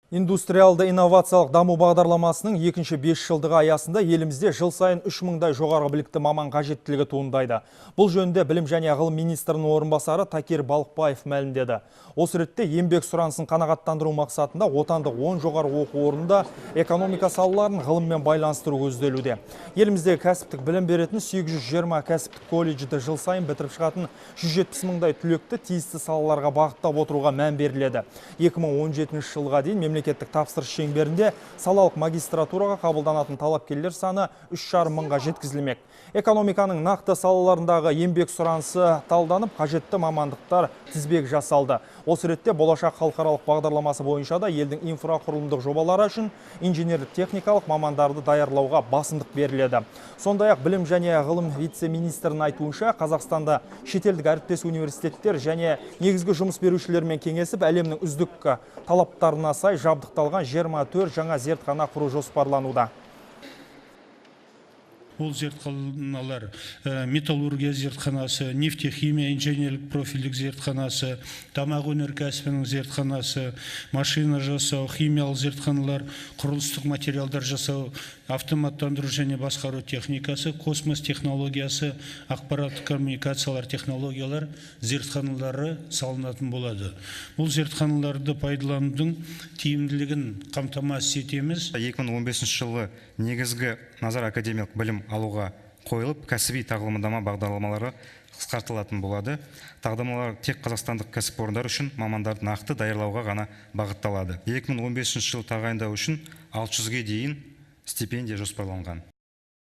Индустриалды инновациялық даму бағдарламасының екінші 5 жылдығы аясында елімізде жыл сайын 3000-дай жоғары білікті маман қажеттілігі туындайды. Бұл жөнінде білім және ғылым министрінің орынбасары Такир Балықбаев мәлімдеді. Осы ретте еңбек сұранысын қанағаттандыру мақсатында отандық 10 жоғары оқу орнында экономика салаларын ғылыммен байланыстыру көзделуде. Еліміздегі кәсіптік білім беретін 820 кәсіптік колледжді жыл сайын бітіріп шығатын 170 мыңдай түлекті тиісті салаларға бағыттап отыруға мән беріледі. 2017 жылға дейін мемлекеттік тапсырыс шеңберінде салалық магистратураға қабылданатын талапкерлер саны 3,5 мыңға жеткізілмек. Экономиканың нақты салаларындағы еңбек сұранысы талданып, қажетті мамандықтар тізбек жасалды. Осы ретте болашақ халықаралық бағдарламасы бойынша да елдің инфрақұрылымдық жобалары үшін инженерлік техникалық мамандарды даярлауға басымдық беріледі. Сондай-ақ білім және ғылым вице-министрінің айтуынша, Қазақстанда шетелдік әріптес университеттер және негізгі жұмыс берушілермен кеңесіп, әлемнің үздік талаптарына сай жабдықталған 24 жаңа зертхана құру жоспарлануда. Ол зертханалар металлургия зертханасы, нефтехимия инженерлік профильдік зертханасы, тамақ өнеркәсібінің зертханасы, машина жасау, химиялық зертханалар, құрылыстық материалдар жасау, автоматтандыру және басқару техникасы, космос технологиясы, ақпараттық коммуникациялар технологиялар зертханалары салынатын болады. Бұл зертханаларды пайдаланудың тиімділігін қамтамасыз етеміз. 2015 жылы негізгі назар академиялық білім алуға қойылып, кәсіби тағылымдама бағдарламалары қысқартылатын болады. Тағылымдамалар тек қазақстандық кәсіпорындар үшін мамандарды нақты даярлауға ғана бағытталады. 2015 жыл тағайындау үшін 600-ге дейін стипендия жоспарланған.